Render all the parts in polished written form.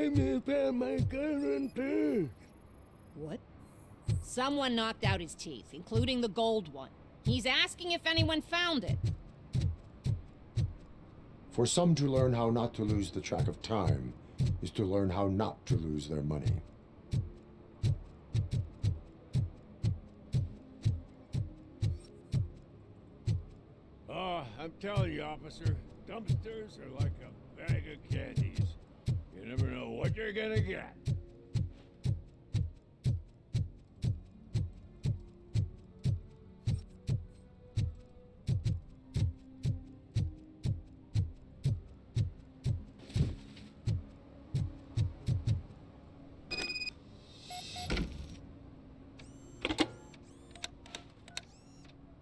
me found my gun too. What? Someone knocked out his teeth, including the gold one. He's asking if anyone found it. For some to learn how not to lose the track of time is to learn how not to lose their money. Oh, I'm telling you, officer, dumpsters are like a bag of candies. You never know what you're gonna get.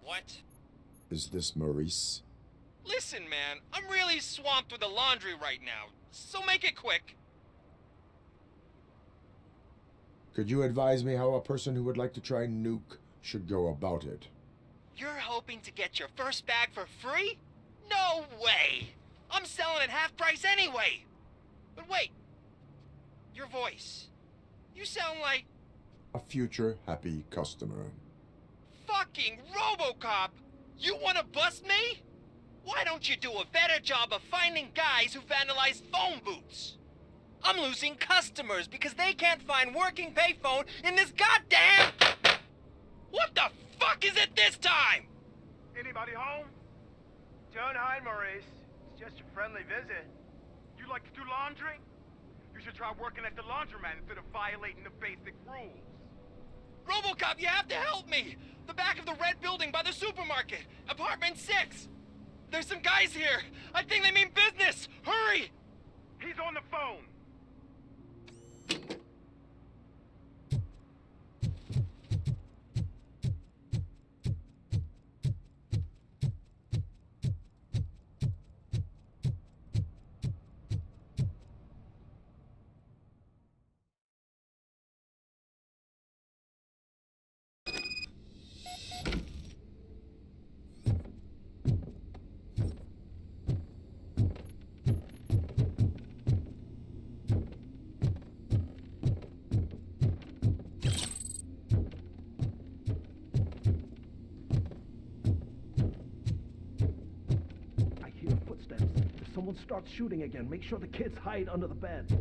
What? Is this Maurice? Listen, man, I'm really swamped with the laundry right now, so make it quick. Could you advise me how a person who would like to try nuke should go about it? You're hoping to get your first bag for free? No way! I'm selling at half price anyway! But wait, your voice. You sound like... A future happy customer. fucking RoboCop! You wanna bust me? Why don't you do a better job of finding guys who vandalize phone booths? I'm losing customers because they can't find working payphone in this goddamn... What the fuck is it this time? Anybody home? Don't hide, Maurice. It's just a friendly visit. You like to do laundry? You should try working at the laundromat instead of violating the basic rules. RoboCop, you have to help me! The back of the red building by the supermarket, apartment 6. There's some guys here. I think they mean business. Hurry! He's on the phone. Someone starts shooting again. Make sure the kids hide under the bed.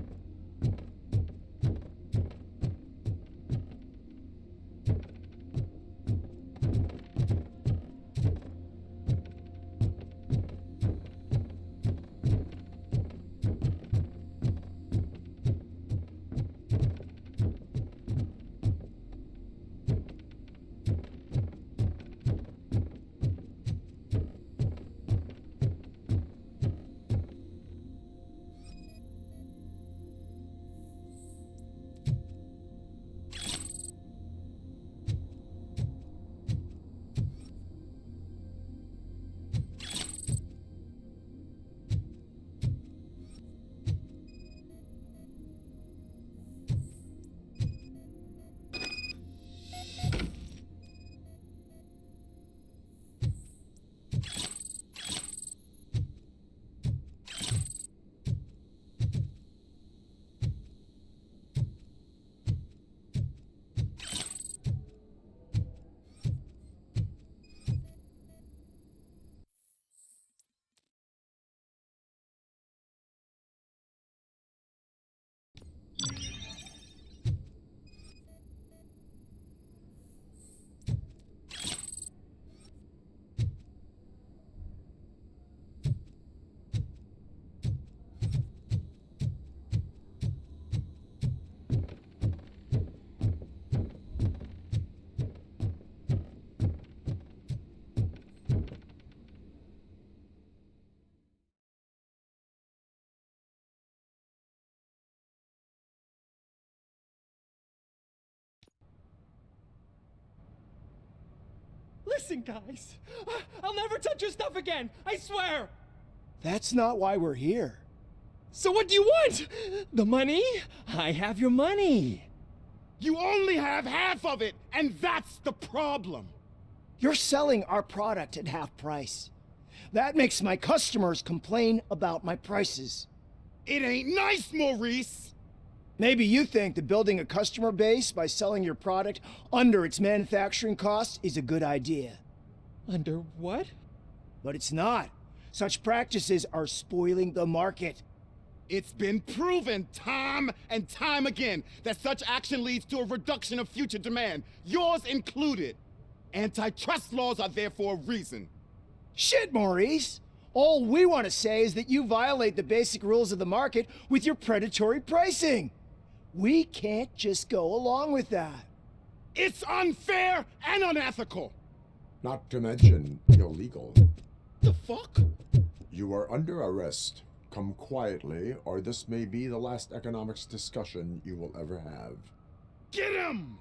Listen, guys. I'll never touch your stuff again. I swear. That's not why we're here. So what do you want? The money? I have your money. You only have half of it, and that's the problem. You're selling our product at half price. That makes my customers complain about my prices. It ain't nice, Maurice. Maybe you think that building a customer base by selling your product under its manufacturing costs is a good idea. Under what? But it's not. Such practices are spoiling the market. It's been proven time and time again that such action leads to a reduction of future demand, yours included. Antitrust laws are there for a reason. Shit, Maurice! All we want to say is that you violate the basic rules of the market with your predatory pricing. We can't just go along with that. It's unfair and unethical. Not to mention illegal. The fuck? You are under arrest. Come quietly, or this may be the last economics discussion you will ever have. Get him!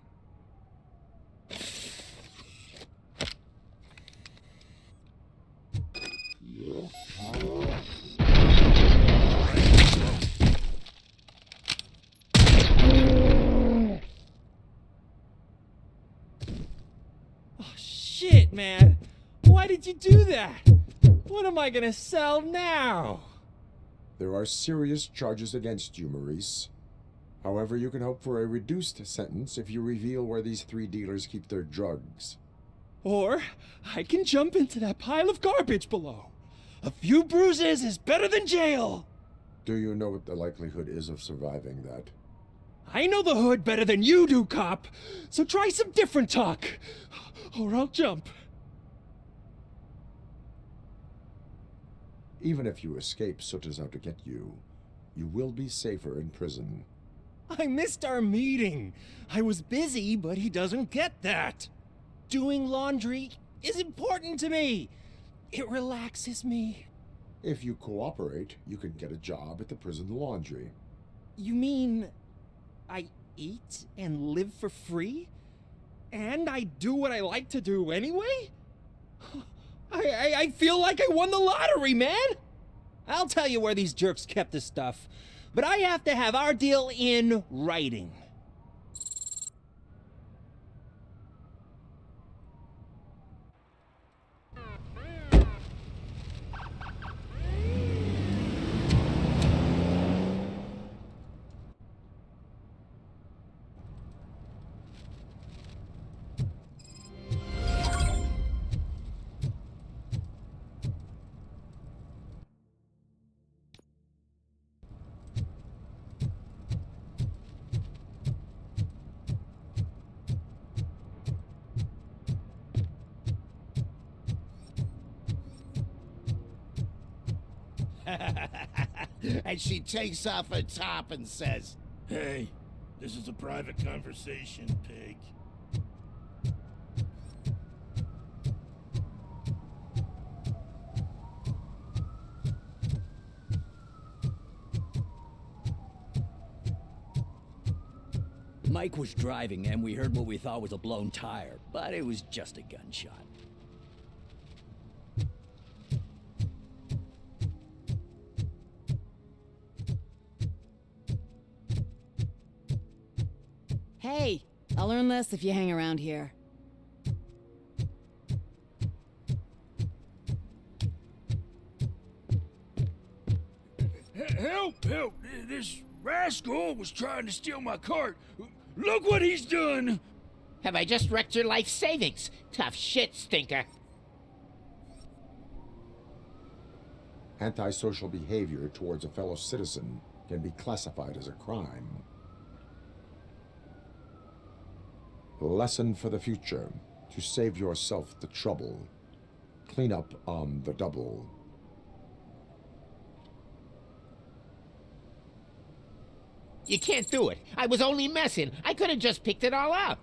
Oh, shit, man. Why did you do that? What am I gonna sell now? There are serious charges against you, Maurice. However, you can hope for a reduced sentence if you reveal where these 3 dealers keep their drugs. Or I can jump into that pile of garbage below. A few bruises is better than jail. Do you know what the likelihood is of surviving that? I know the hood better than you do, cop. So try some different talk, or I'll jump. Even if you escape Soot is out to get you, you will be safer in prison. I missed our meeting. I was busy, but he doesn't get that. Doing laundry is important to me. It relaxes me. If you cooperate, you can get a job at the prison laundry. You mean I eat and live for free? And I do what I like to do anyway? I feel like I won the lottery, man! I'll tell you where these jerks kept the stuff, but I have to have our deal in writing. And she takes off her top and says, Hey, this is a private conversation, pig. Mike was driving and we heard what we thought was a blown tire, but it was just a gunshot. Hey, I'll learn less if you hang around here. Help! Help! This rascal was trying to steal my cart. Look what he's done! have I just wrecked your life savings? Tough shit, stinker. Antisocial behavior towards a fellow citizen can be classified as a crime. Lesson for the future: to save yourself the trouble. Clean up on the double. You can't do it. I was only messing. I could have just picked it all up.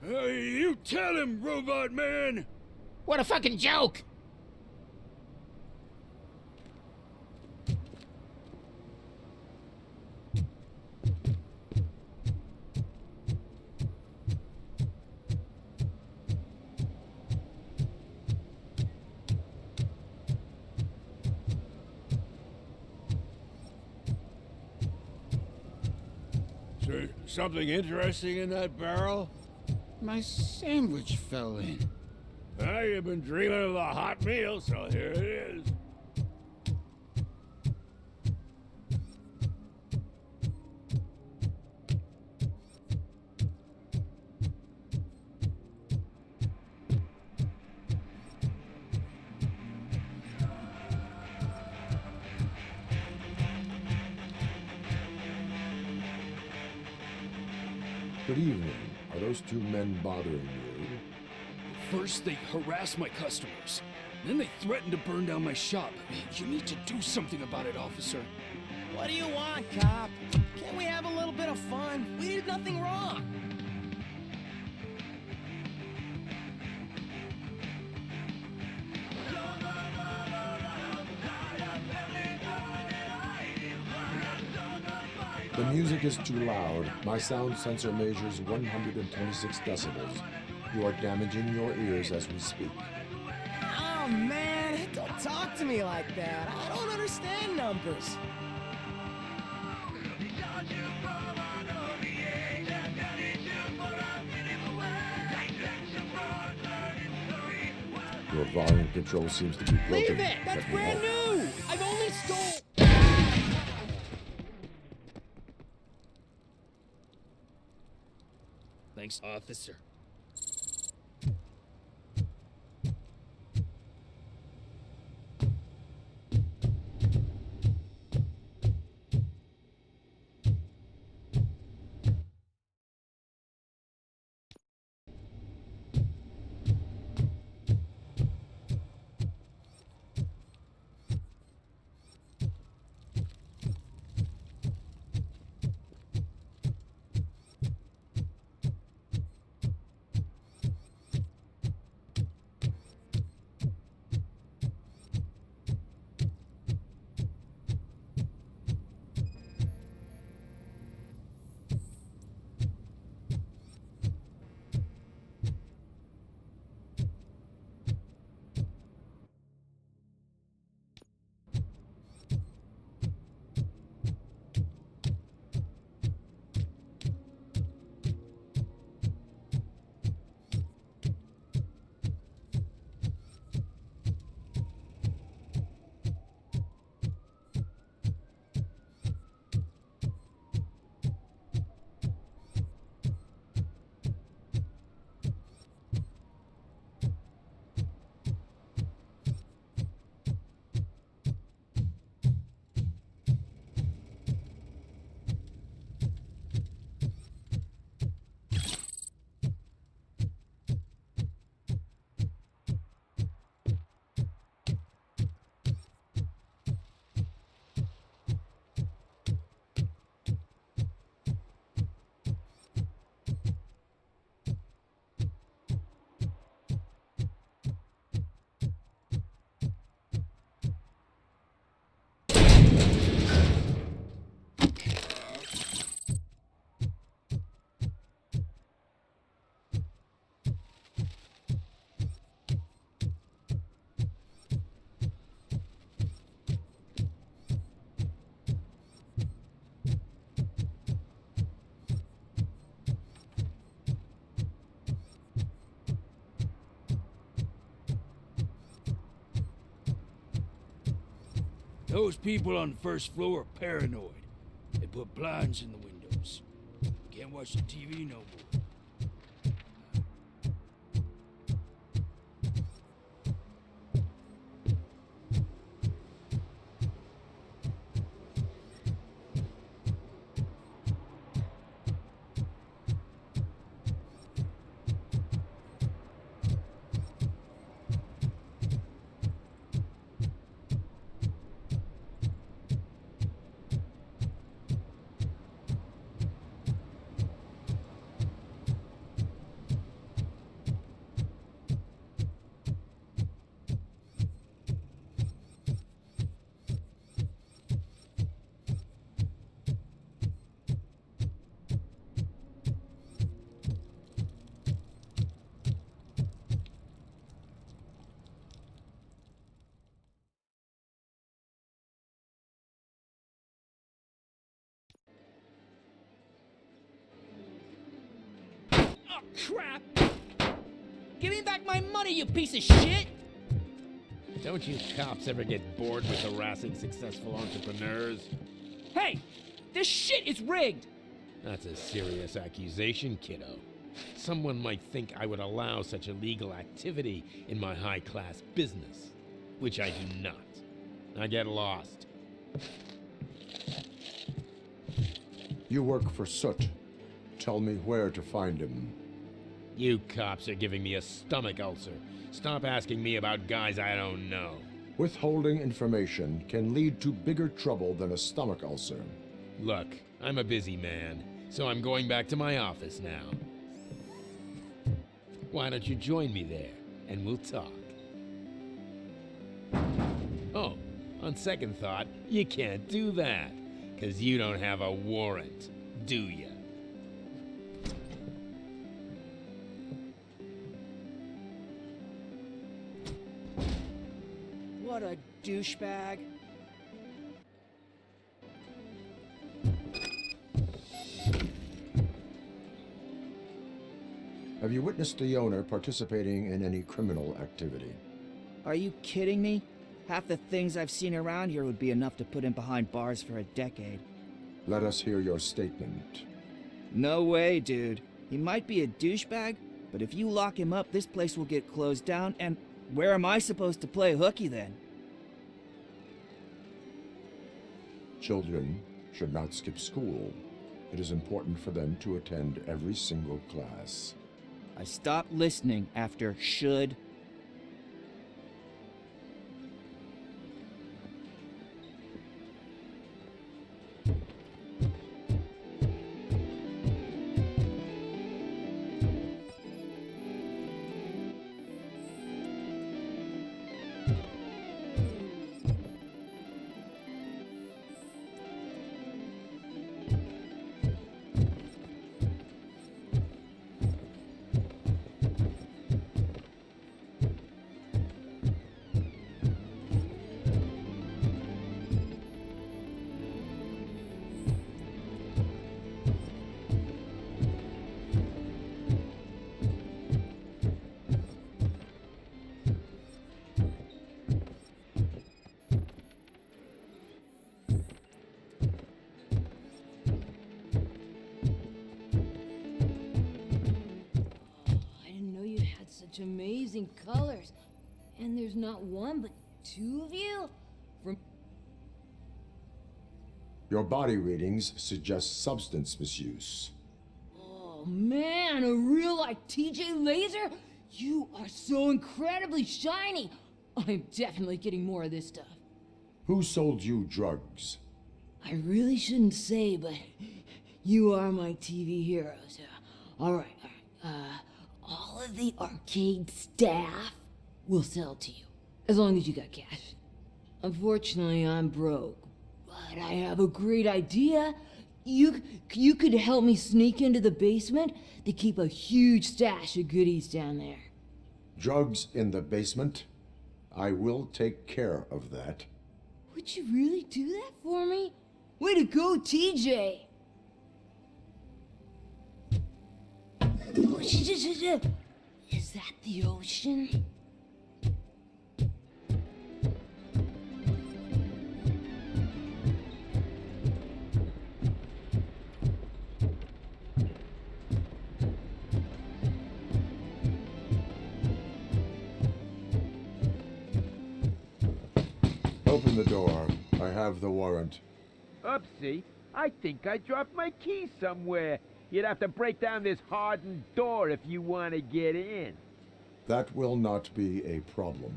Hey, you tell him, Robot Man! What a fucking joke! Is there something interesting in that barrel? My sandwich fell in. Ah, you've been dreaming of a hot meal, so here it is. Good evening. Are those two men bothering you? First, they harass my customers. Then they threaten to burn down my shop. You need to do something about it, officer. What do you want, cop? Can't we have a little bit of fun? We did nothing wrong. The music is too loud. My sound sensor measures 126 decibels. You are damaging your ears as we speak. Oh, man, don't talk to me like that. I don't understand numbers. Your volume control seems to be broken. Leave it! That's Let me brand help. new! I've only stole... Thanks, officer. Those people on the first floor are paranoid. They put blinds in the windows. Can't watch the TV no more. Oh, crap! Give me back my money, you piece of shit! Don't you cops ever get bored with harassing successful entrepreneurs? Hey! This shit is rigged! That's a serious accusation, kiddo. Someone might think I would allow such illegal activity in my high-class business, which I do not. Now get lost. You work for Soot. tell me where to find him. You cops are giving me a stomach ulcer. Stop asking me about guys I don't know. Withholding information can lead to bigger trouble than a stomach ulcer. Look, I'm a busy man, so I'm going back to my office now. Why don't you join me there, and we'll talk. Oh, on second thought, you can't do that, 'cause you don't have a warrant, do ya? What a douchebag. Have you witnessed the owner participating in any criminal activity? Are you kidding me? Half the things I've seen around here would be enough to put him behind bars for a decade. Let us hear your statement. No way, dude. He might be a douchebag, but if you lock him up, this place will get closed down, and where am I supposed to play hooky then? Children should not skip school. It is important for them to attend every single class. I stopped listening after should. Amazing colors. And there's not one, but two of you? Your body readings suggest substance misuse. Oh man, a real like TJ laser? You are so incredibly shiny. I'm definitely getting more of this stuff. Who sold you drugs? I really shouldn't say, but you are my TV heroes. All right. All of the arcade staff will sell to you, as long as you got cash. Unfortunately, I'm broke, but I have a great idea. You could help me sneak into the basement. They keep a huge stash of goodies down there. Drugs in the basement? I will take care of that. Would you really do that for me? Way to go, TJ! Is that the ocean? Open the door. I have the warrant. Oopsie, I think I dropped my key somewhere. You'd have to break down this hardened door if you want to get in. That will not be a problem.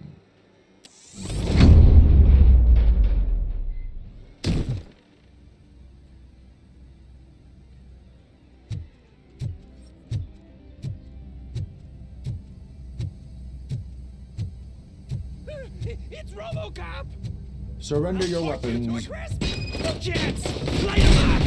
It's RoboCop! Surrender your weapons. No chance! Light him up!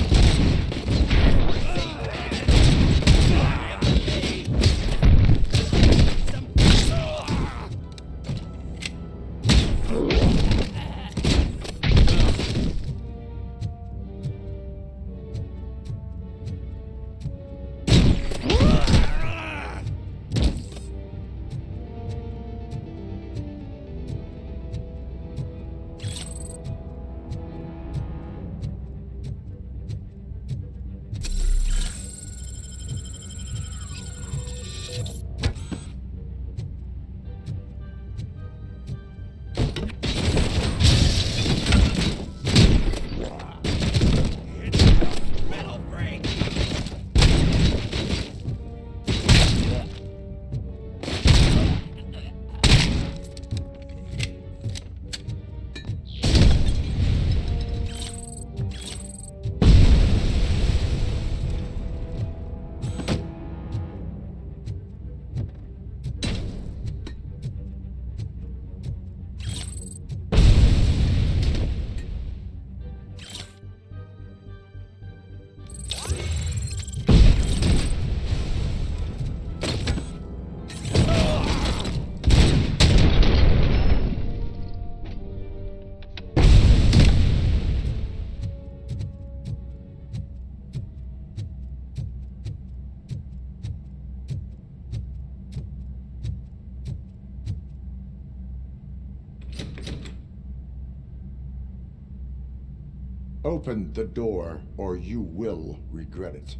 Open the door, or you will regret it.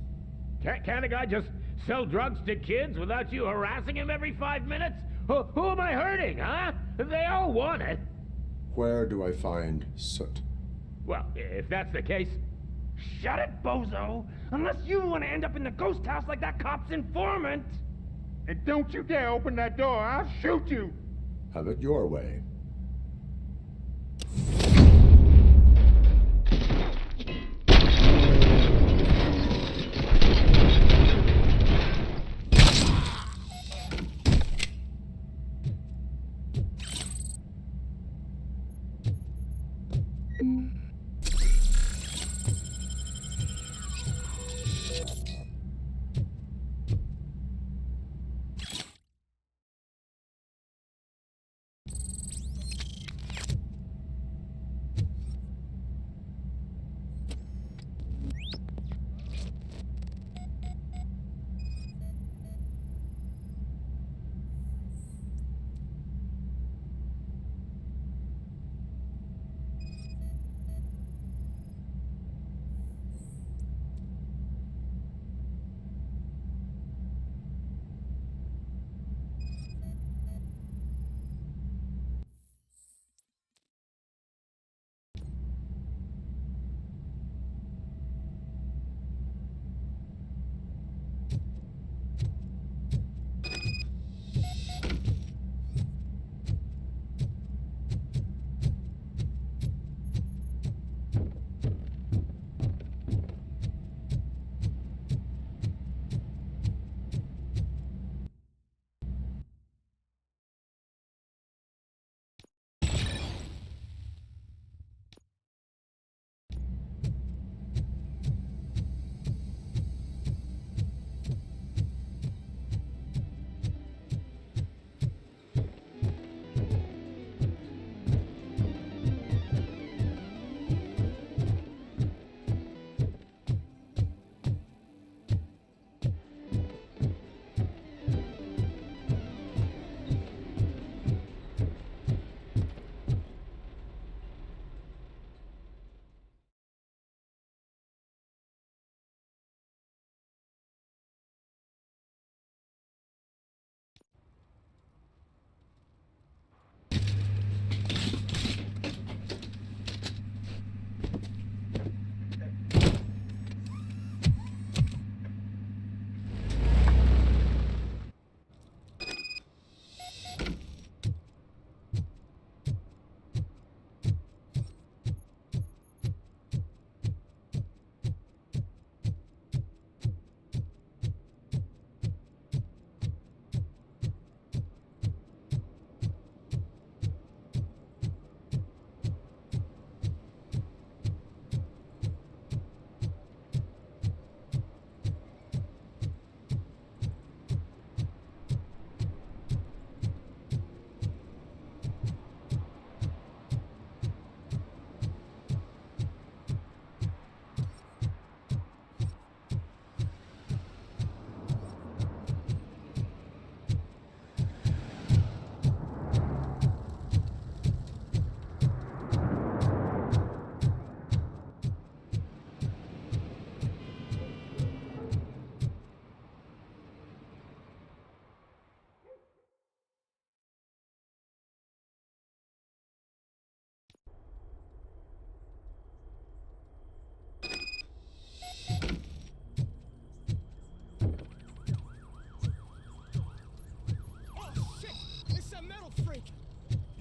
Can't a guy just sell drugs to kids without you harassing him every 5 minutes? Who am I hurting, huh? They all want it. Where do I find Soot? Well, if that's the case, shut it, bozo! Unless you want to end up in the ghost house like that cop's informant! And don't you dare open that door, I'll shoot you! Have it your way.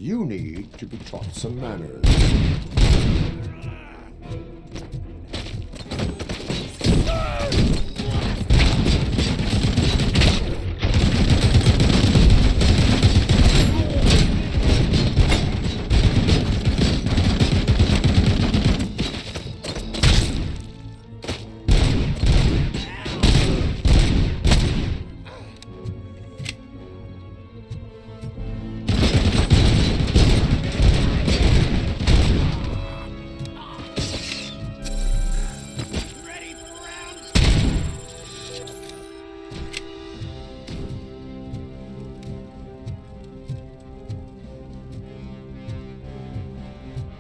You need to be taught some manners.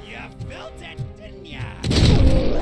You felt it, didn't ya?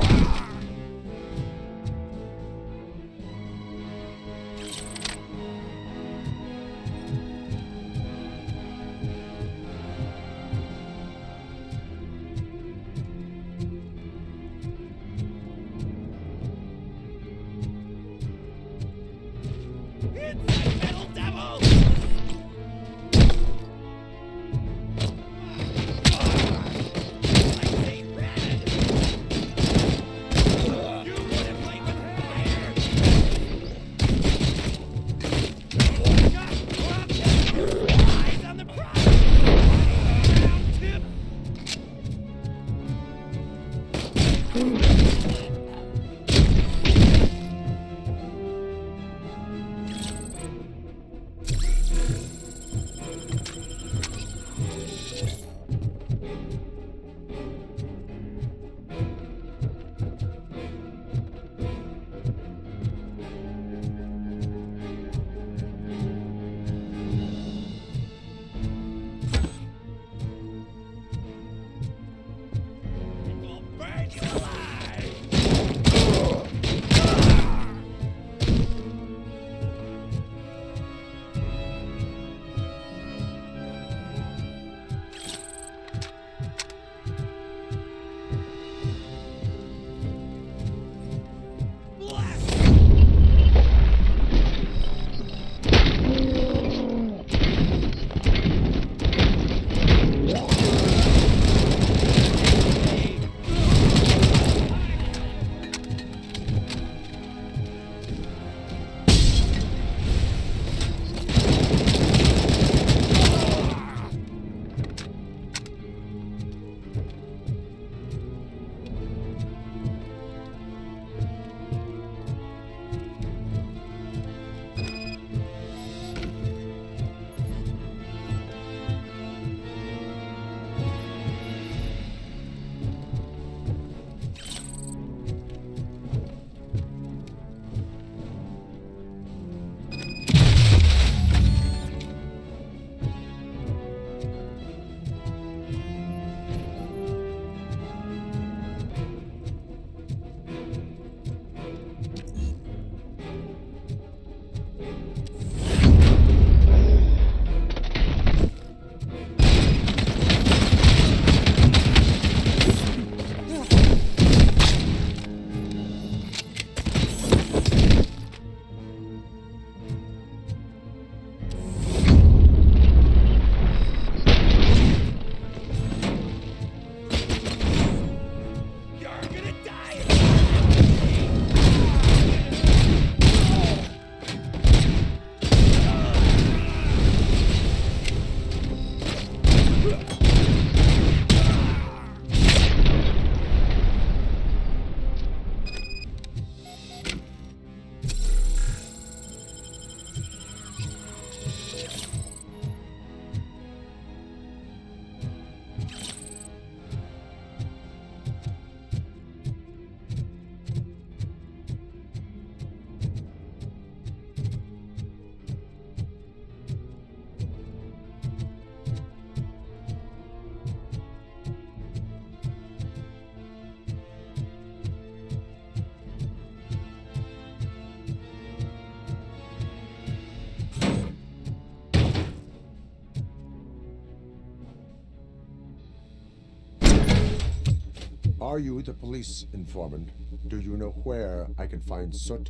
Are you the police informant? Do you know where I can find Soot?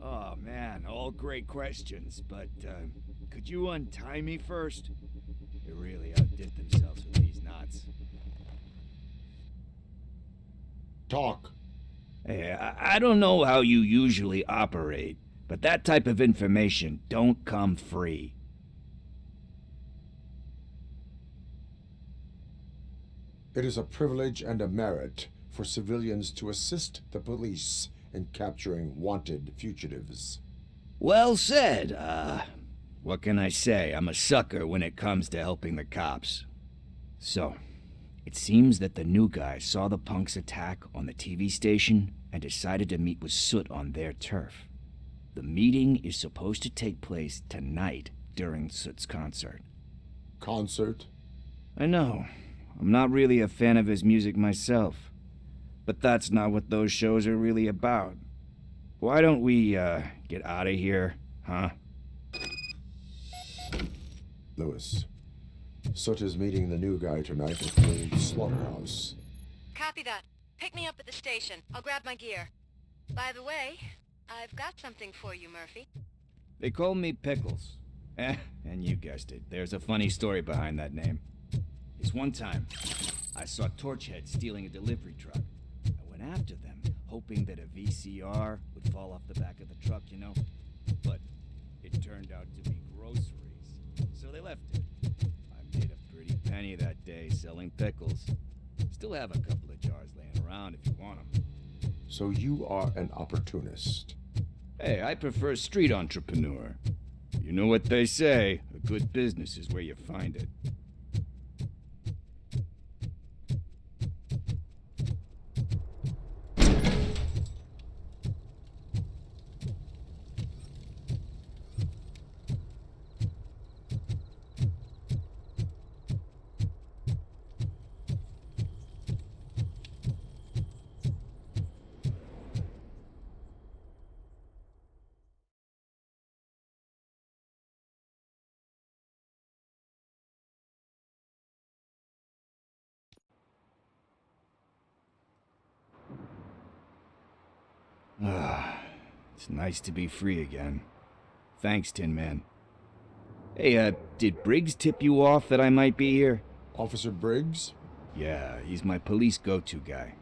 Oh man, all great questions, but could you untie me first? They really outdid themselves with these knots. Talk. Hey, I don't know how you usually operate, but that type of information don't come free. It is a privilege and a merit for civilians to assist the police in capturing wanted fugitives. Well said. What can I say? I'm a sucker when it comes to helping the cops. So, it seems that the new guy saw the punks' attack on the TV station and decided to meet with Soot on their turf. The meeting is supposed to take place tonight during Soot's concert. Concert? I know. I'm not really a fan of his music myself. But that's not what those shows are really about. Why don't we, get out of here, huh? Lewis, Soot is meeting the new guy tonight at the slaughterhouse. Copy that. Pick me up at the station. I'll grab my gear. By the way, I've got something for you, Murphy. They call me Pickles. And you guessed it. There's a funny story behind that name. This one time, I saw Torchhead stealing a delivery truck. I went after them, hoping that a VCR would fall off the back of the truck, you know? But it turned out to be groceries, so they left it. I made a pretty penny that day selling pickles. Still have a couple of jars laying around if you want them. So you are an opportunist. Hey, I prefer street entrepreneur. You know what they say, a good business is where you find it. It's nice to be free again. Thanks, Tin Man. Hey, did Briggs tip you off that I might be here? Officer Briggs? Yeah, he's my police go-to guy.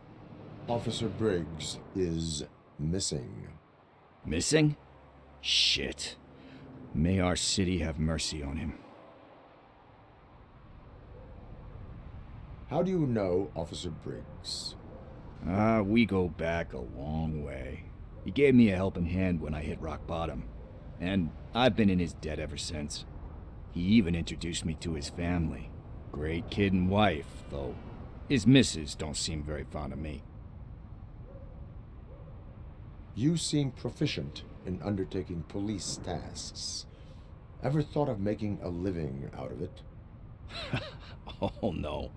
Officer Briggs is missing. Missing? Shit. May our city have mercy on him. How do you know Officer Briggs? We go back a long way. He gave me a helping hand when I hit rock bottom, and I've been in his debt ever since. He even introduced me to his family. Great kid and wife, though his missus don't seem very fond of me. You seem proficient in undertaking police tasks. Ever thought of making a living out of it? Oh no.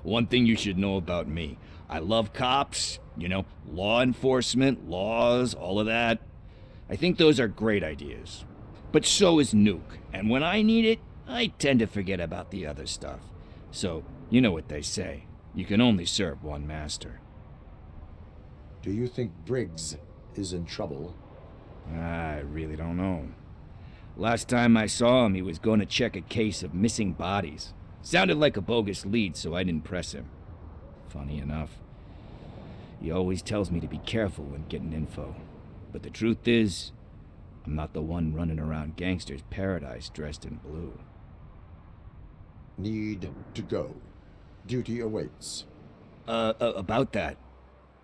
One thing you should know about me. I love cops, you know, law enforcement, laws, all of that. I think those are great ideas. But so is Nuke, and when I need it, I tend to forget about the other stuff. So, you know what they say. You can only serve one master. Do you think Briggs is in trouble? I really don't know. Last time I saw him, he was going to check a case of missing bodies. Sounded like a bogus lead, so I didn't press him. Funny enough. He always tells me to be careful when getting info. But the truth is, I'm not the one running around gangster's paradise dressed in blue. need to go. Duty awaits. About that,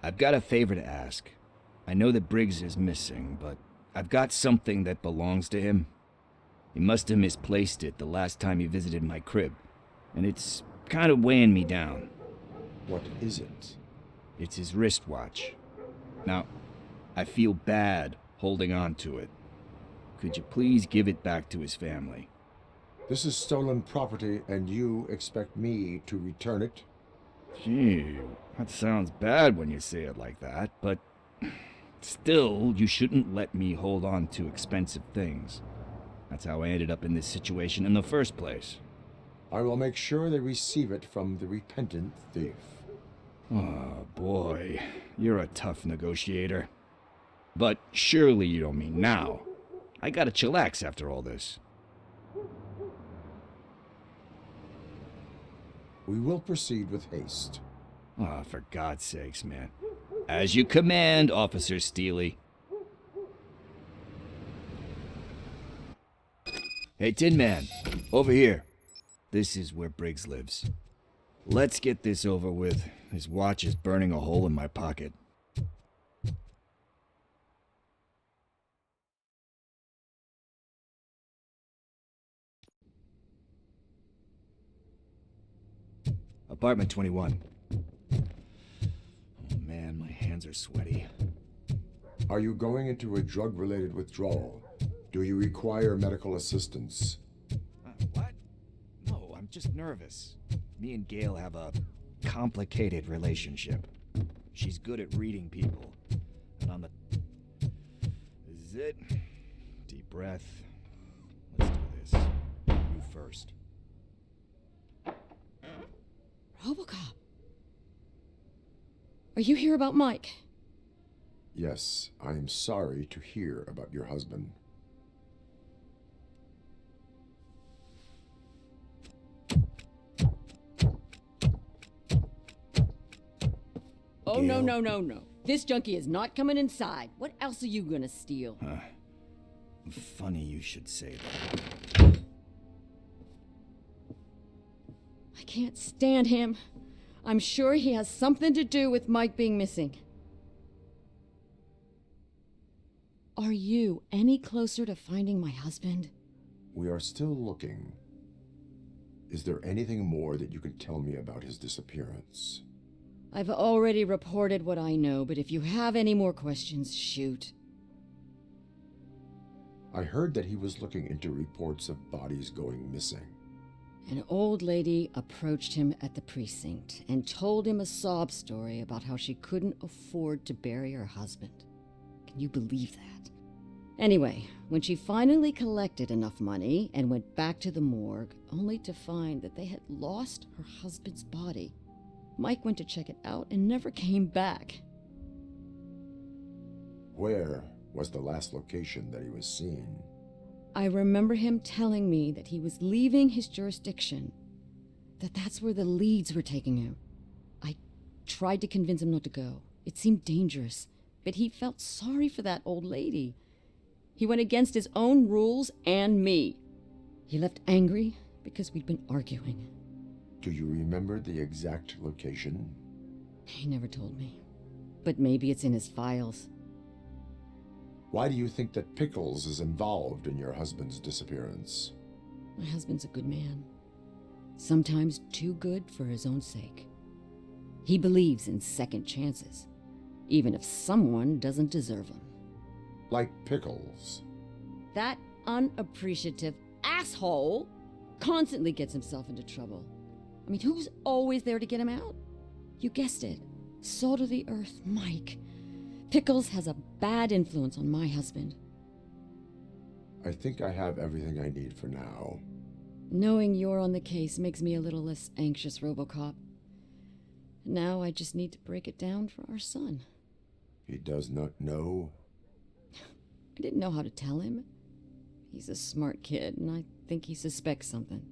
I've got a favor to ask. I know that Briggs is missing, but I've got something that belongs to him. He must have misplaced it the last time he visited my crib, and it's kind of weighing me down. What is it? It's his wristwatch. Now, I feel bad holding on to it. Could you please give it back to his family? This is stolen property, and you expect me to return it? Gee, that sounds bad when you say it like that, but still, you shouldn't let me hold on to expensive things. That's how I ended up in this situation in the first place. I will make sure they receive it from the repentant thief. Oh, boy. You're a tough negotiator. But surely you don't mean now. I gotta chillax after all this. We will proceed with haste. Ah, for God's sakes, man. As you command, Officer Steely. Hey, Tin Man, over here. This is where Briggs lives. Let's get this over with. His watch is burning a hole in my pocket. Apartment 21. Oh man, my hands are sweaty. Are you going into a drug-related withdrawal? Do you require medical assistance? What? No, I'm just nervous. Me and Gail have a complicated relationship. She's good at reading people. And on the... This is it. Deep breath. Let's do this. You first. RoboCop. Are you here about Mike? Yes, I am sorry to hear about your husband. Oh, no, no, no, no. This junkie is not coming inside. What else are you gonna steal? Funny you should say that. I can't stand him. I'm sure he has something to do with Mike being missing. Are you any closer to finding my husband? We are still looking. Is there anything more that you can tell me about his disappearance? I've already reported what I know, but if you have any more questions, shoot. I heard that he was looking into reports of bodies going missing. An old lady approached him at the precinct and told him a sob story about how she couldn't afford to bury her husband. Can you believe that? Anyway, when she finally collected enough money and went back to the morgue, only to find that they had lost her husband's body, Mike went to check it out and never came back. Where was the last location that he was seen? I remember him telling me that he was leaving his jurisdiction, that's where the leads were taking him. I tried to convince him not to go. It seemed dangerous, but he felt sorry for that old lady. He went against his own rules and me. He left angry because we'd been arguing. Do you remember the exact location? He never told me, but maybe it's in his files. Why do you think that Pickles is involved in your husband's disappearance? My husband's a good man. Sometimes too good for his own sake. He believes in second chances, even if someone doesn't deserve them. Like Pickles. That unappreciative asshole constantly gets himself into trouble. I mean, who's always there to get him out? You guessed it. Salt of the earth, Mike. Pickles has a bad influence on my husband. I think I have everything I need for now. Knowing you're on the case makes me a little less anxious, RoboCop. Now I just need to break it down for our son. He does not know? I didn't know how to tell him. He's a smart kid, and I think he suspects something.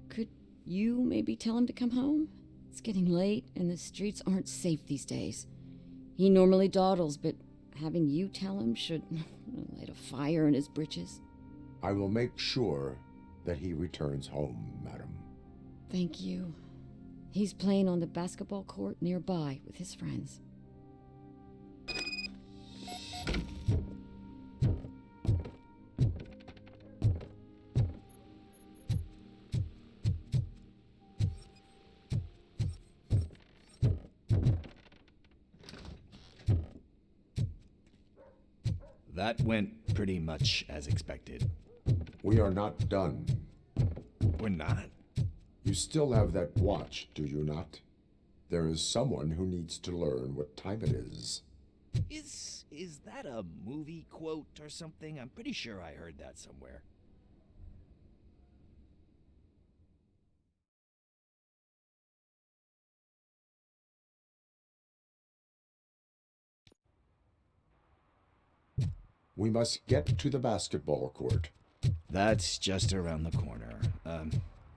Could you maybe tell him to come home? It's getting late, and the streets aren't safe these days. He normally dawdles, but having you tell him should light a fire in his britches. I will make sure that he returns home, madam. Thank you. He's playing on the basketball court nearby with his friends. That went pretty much as expected. We are not done. We're not? You still have that watch, do you not? There is someone who needs to learn what time it is. Is that a movie quote or something? I'm pretty sure I heard that somewhere. We must get to the basketball court. That's just around the corner.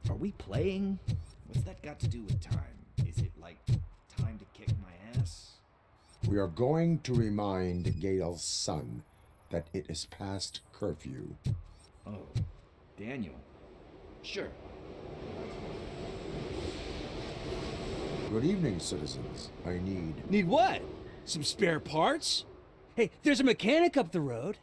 Are we playing? What's that got to do with time? Is it like time to kick my ass? We are going to remind Gail's son that it is past curfew. Oh, Daniel. Sure. Good evening, citizens. I Need what? Some spare parts? Hey, there's a mechanic up the road.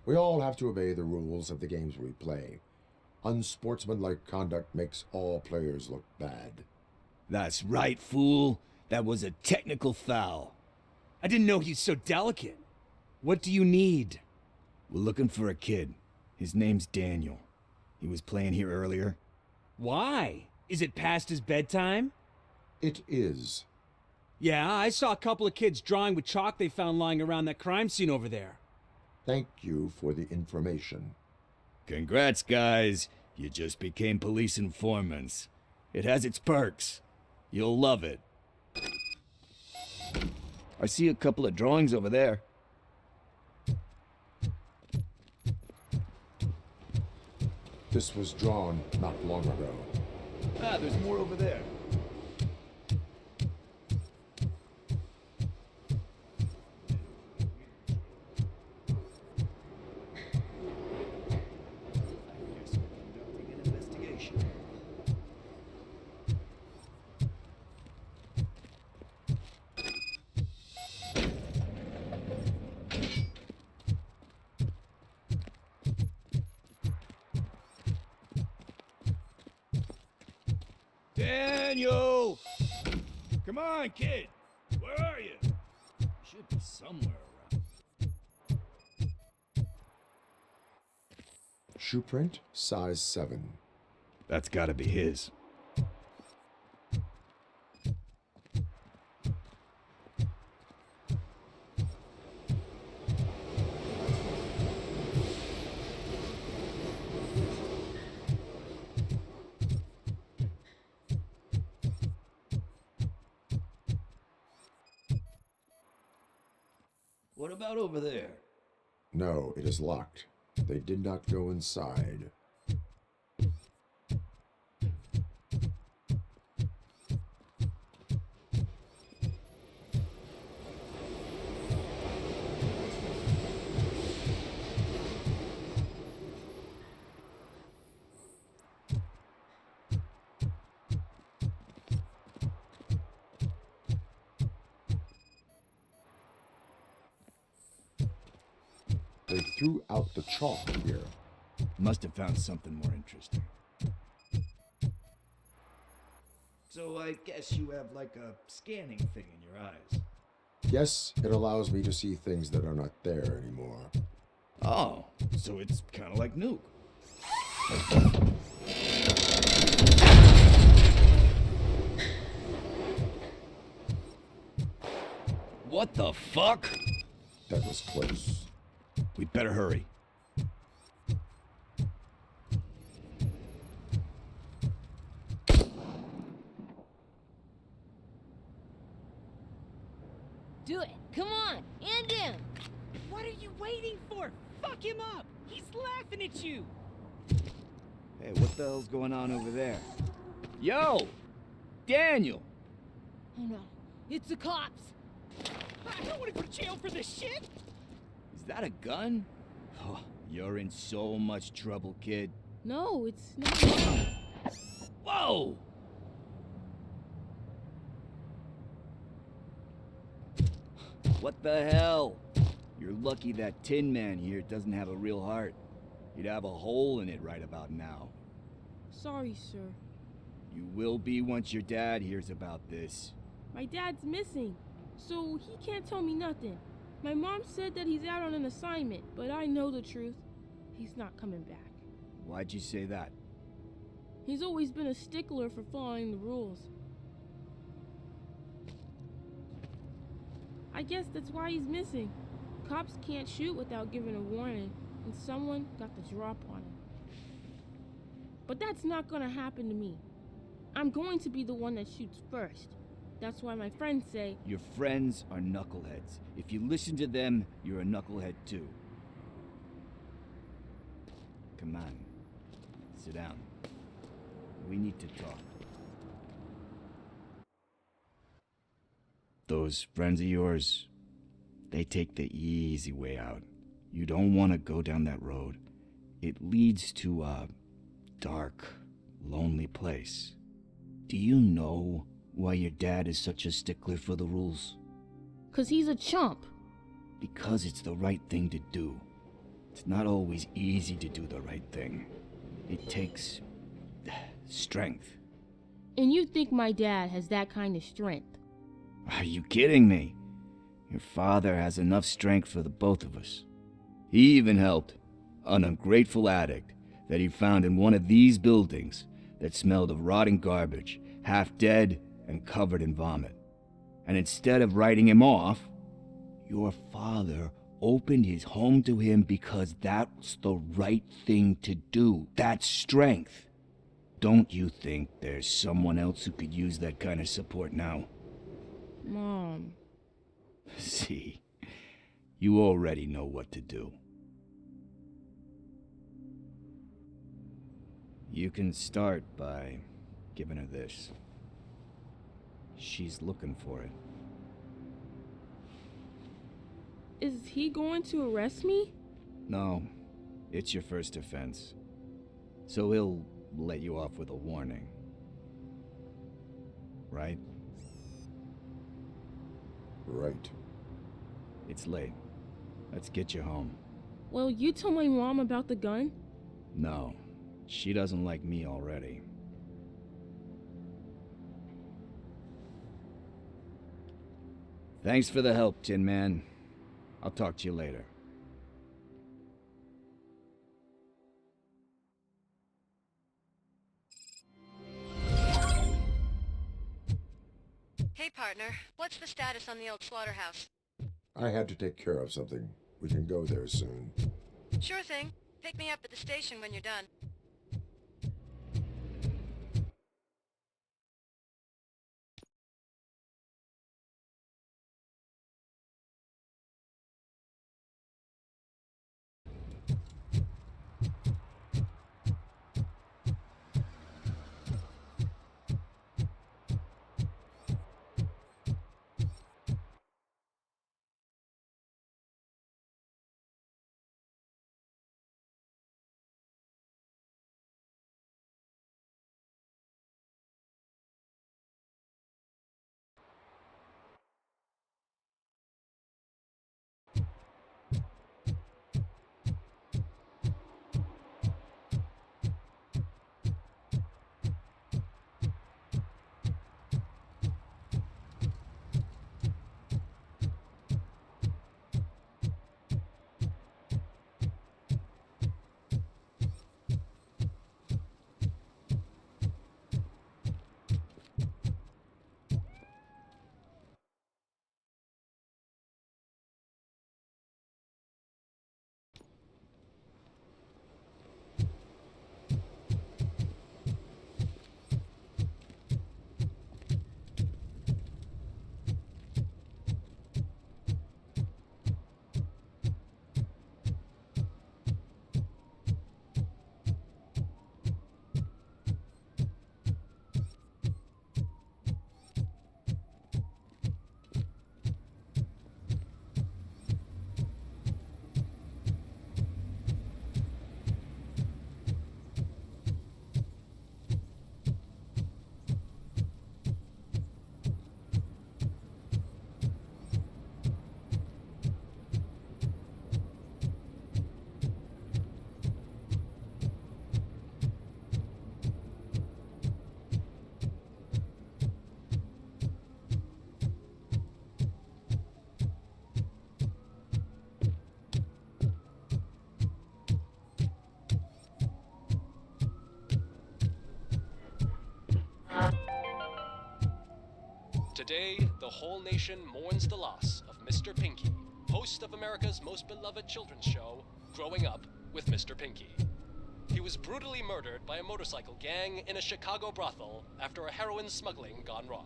We all have to obey the rules of the games we play. Unsportsmanlike conduct makes all players look bad. That's right, fool. That was a technical foul. I didn't know he's so delicate. What do you need? We're looking for a kid. His name's Daniel. He was playing here earlier. Why? Is it past his bedtime? It is. Yeah, I saw a couple of kids drawing with chalk they found lying around that crime scene over there. Thank you for the information. Congrats, guys. You just became police informants. It has its perks. You'll love it. I see a couple of drawings over there. This was drawn not long ago. Ah, there's more over there. Daniel! Come on, kid. Where are you? Should be somewhere around. Shoe print, size 7. That's gotta be his. What about over there? No, it is locked. They did not go inside. They threw out the chalk here. Must have found something more interesting. So I guess you have like a scanning thing in your eyes. Yes, it allows me to see things that are not there anymore. Oh, so it's kind of like Nuke. What the fuck? That was close. We'd better hurry. Do it! Come on! End him! What are you waiting for? Fuck him up! He's laughing at you! Hey, what the hell's going on over there? Yo! Daniel! Oh no, it's the cops! I don't want to go to jail for this shit! Is that a gun? Oh, you're in so much trouble, kid. No, it's not. Whoa! What the hell? You're lucky that Tin Man here doesn't have a real heart. He'd have a hole in it right about now. Sorry, sir. You will be once your dad hears about this. My dad's missing, so he can't tell me nothing. My mom said that he's out on an assignment, but I know the truth. He's not coming back. Why'd you say that? He's always been a stickler for following the rules. I guess that's why he's missing. Cops can't shoot without giving a warning, and someone got the drop on him. But that's not gonna happen to me. I'm going to be the one that shoots first. That's why my friends say... Your friends are knuckleheads. If you listen to them, you're a knucklehead too. Come on. Sit down. We need to talk. Those friends of yours, they take the easy way out. You don't want to go down that road. It leads to a dark, lonely place. Do you know why your dad is such a stickler for the rules? 'Cause he's a chump. Because it's the right thing to do. It's not always easy to do the right thing. It takes strength. And you think my dad has that kind of strength? Are you kidding me? Your father has enough strength for the both of us. He even helped an ungrateful addict that he found in one of these buildings that smelled of rotting garbage, half dead and covered in vomit. And instead of writing him off, your father opened his home to him because that's the right thing to do. That's strength. Don't you think there's someone else who could use that kind of support now? Mom. See, you already know what to do. You can start by giving her this. She's looking for it. Is he going to arrest me? No, it's your first offense. So he'll let you off with a warning. Right? Right. It's late. Let's get you home. Well, you tell my mom about the gun? No, she doesn't like me already. Thanks for the help, Tin Man. I'll talk to you later. Hey, partner. What's the status on the old slaughterhouse? I had to take care of something. We can go there soon. Sure thing. Pick me up at the station when you're done. Today, the whole nation mourns the loss of Mr. Pinky, host of America's most beloved children's show, Growing Up with Mr. Pinky. He was brutally murdered by a motorcycle gang in a Chicago brothel after a heroin smuggling gone wrong.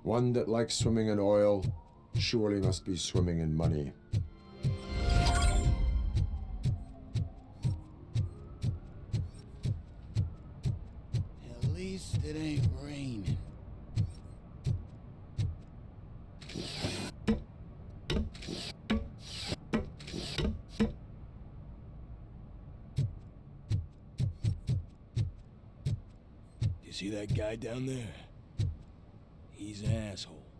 One that likes swimming in oil surely must be swimming in money. At least it ain't raining. You see that guy down there? He's an asshole.